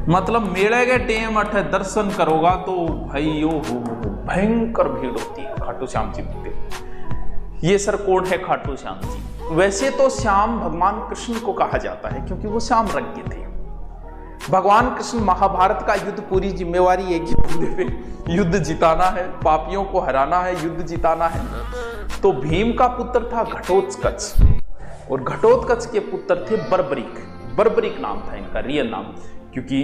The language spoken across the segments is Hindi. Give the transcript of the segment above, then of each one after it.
मतलब मेले के टेम अठ दर्शन करोगा तो भाई हो भयंकर भीड़ होती है खाटू श्याम जी मंदिर। ये सर कौन है खाटू श्याम जी? वैसे तो श्याम भगवान कृष्ण को कहा जाता है क्योंकि वो श्याम रंग के थे। भगवान कृष्ण महाभारत का युद्ध पूरी जिम्मेवारी एक ही बंदे पे, युद्ध जिताना है, पापियों को हराना है, युद्ध जिताना है। तो भीम का पुत्र था घटोत्कच और घटोत्कच के पुत्र थे बर्बरीक। बर्बरीक नाम था इनका रियल नाम, क्योंकि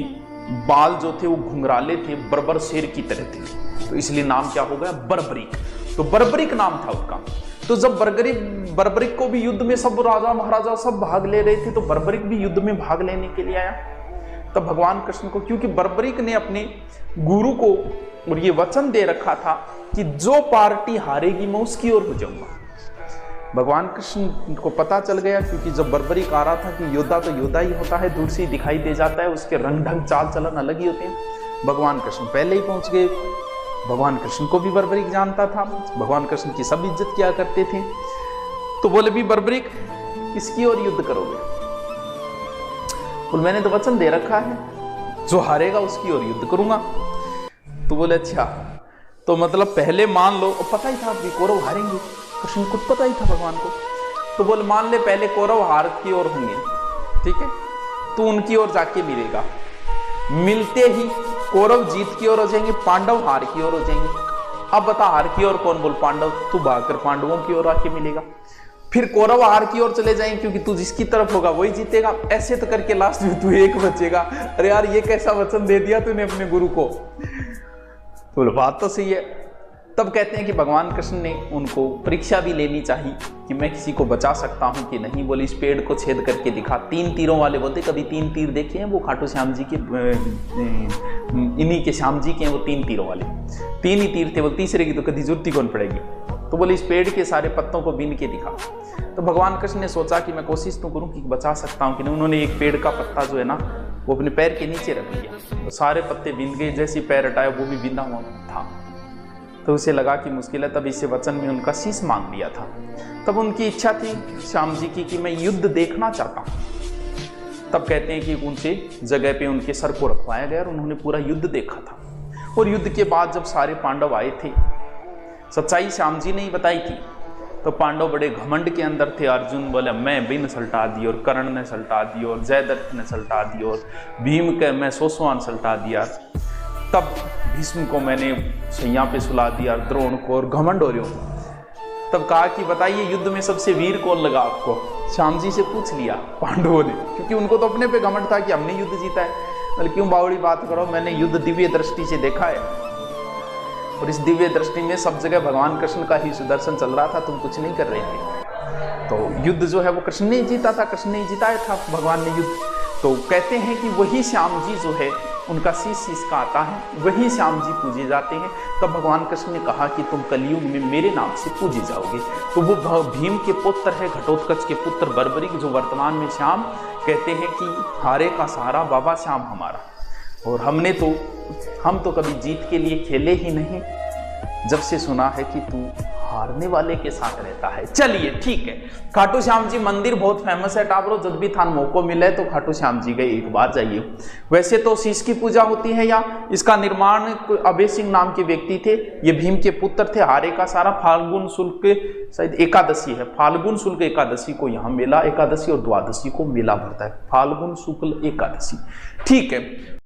बाल जो थे वो घुंघराले थे, बर्बर शेर की तरह थे, तो इसलिए नाम क्या हो गया बर्बरीक। तो बर्बरीक नाम था उनका। तो जब बर्बरीक को भी युद्ध में सब राजा महाराजा सब भाग ले रहे थे, तो बर्बरीक भी युद्ध में भाग लेने के लिए आया। तब भगवान कृष्ण को, क्योंकि बर्बरीक ने अपने गुरु को और ये वचन दे रखा था कि जो पार्टी हारेगी मैं उसकी ओर हो जाऊंगा। भगवान कृष्ण को पता चल गया, क्योंकि जब बर्बरीक आ रहा था कि योद्धा तो योद्धा ही होता है, दूर से ही दिखाई दे जाता है, उसके रंग ढंग चाल चलन अलग ही होते हैं। भगवान कृष्ण पहले ही पहुंच गए। भगवान कृष्ण को भी बर्बरीक जानता था, भगवान कृष्ण की सब इज्जत किया करते थे। तो बोले भी बर्बरीक किसकी ओर युद्ध करोगे? बोले मैंने तो वचन दे रखा है, जो हारेगा उसकी ओर युद्ध करूंगा। तो बोले अच्छा, तो मतलब पहले मान लो, और पता ही था कि कौरव हारेंगे, कृष्ण को पता ही था भगवान को। तो बोले मान ले पहले कौरव हार की ओर होंगे, ठीक है, तो उनकी ओर जाके मिलेगा। मिलते ही कौरव जीत की ओर हो जाएंगे, पांडव हार की ओर हो जाएंगे। अब बता हार की ओर कौन? बोल पांडव। तू भागकर पांडवों की ओर आके मिलेगा। फिर कौरव हार की ओर चले जाएंगे, क्योंकि तू जिसकी तरफ होगा वही जीतेगा। ऐसे तो करके लास्ट में तू एक बचेगा। अरे यार ये कैसा वचन दे दिया तूने अपने गुरु को? तो बात तो सही है। तब कहते हैं कि भगवान कृष्ण ने उनको परीक्षा भी लेनी चाहिए कि मैं किसी को बचा सकता हूं कि नहीं। बोले इस पेड़ को छेद करके दिखा। 3 तीरों वाले बोलते, कभी 3 तीर देखे हैं? वो खाटू श्याम जी के, इन्हीं के श्याम जी के हैं वो 3 तीरों वाले। 3 ही तीर थे, वो तीसरे की तो कभी जरूरत ही कौन पड़ेगी। तो बोले इस पेड़ के सारे पत्तों को बीन के दिखा। तो भगवान कृष्ण ने सोचा कि मैं कोशिश तो करूं कि बचा सकता हूं कि नहीं। उन्होंने एक पेड़ का पत्ता जो है ना वो अपने पैर के नीचे रख दिया, तो सारे पत्ते बीन गए। जैसे पैर हटाया वो भी बिंदा हुआ था। तो उसे लगा कि मुश्किल है, तब इसे वचन में उनका शीश मांग लिया था। तब उनकी इच्छा थी श्याम जी की कि मैं युद्ध देखना चाहता हूं। तब कहते हैं कि ऊंचे जगह पे उनके सर को रखवाया गया और उन्होंने पूरा युद्ध देखा था। और युद्ध के बाद जब सारे पांडव आए थे, सच्चाई श्याम जी ने ही बताई थी, तो पांडव बड़े घमंड के अंदर थे। अर्जुन बोले मैं बिन सल्टा दी, और कर्ण ने सल्टा दी, और जयद्रथ ने सल्टा दी, और भीम के मैं सोसवान सल्टा दिया। तब भीष्म को मैंने सैया पे सुला दिया, द्रोण को, और घमंड हो रहे हो। तब कहा कि बताइए युद्ध में सबसे वीर कौन लगा आपको? श्याम जी से पूछ लिया पांडवों ने, क्योंकि उनको तो अपने पे घमंड था कि हमने युद्ध जीता है। बोले क्यों बावड़ी बात करो, मैंने युद्ध दिव्य दृष्टि से देखा है, और इस दिव्य दृष्टि में सब जगह भगवान कृष्ण का ही सुदर्शन चल रहा था, तुम कुछ नहीं कर रहे थे। तो युद्ध जो है वो कृष्ण ने जीता था, कृष्ण ने जिताया था भगवान ने युद्ध। तो कहते हैं कि वही श्याम जी जो है उनका शीश का आता है, वही श्याम जी पूजे जाते हैं। तब भगवान कृष्ण ने कहा कि तुम कलयुग में मेरे नाम से पूजे जाओगे। तो वो भीम के पुत्र है, घटोत्कच के पुत्र बर्बरीक, जो वर्तमान में श्याम कहते हैं कि हारे का सहारा बाबा श्याम हमारा। और हम तो कभी जीत के लिए खेले ही नहीं, जब से सुना है कि तू हारने वाले के साथ रहता है। चलिए ठीक है, खाटू श्याम जी मंदिर बहुत फेमस है टाबरो। जब भी थान मौको मिले तो खाटू श्याम जी गए एक बार जाइए। वैसे तो शीश की पूजा होती है, या इसका निर्माण अभय सिंह नाम के व्यक्ति थे, ये भीम के पुत्र थे। हारे का सारा फाल्गुन शुक्ल शायद एकादशी है, फाल्गुन शुक्ल एकादशी को यहाँ मेला, एकादशी और द्वादशी को मेला भरता है, फाल्गुन शुक्ल एकादशी। ठीक है।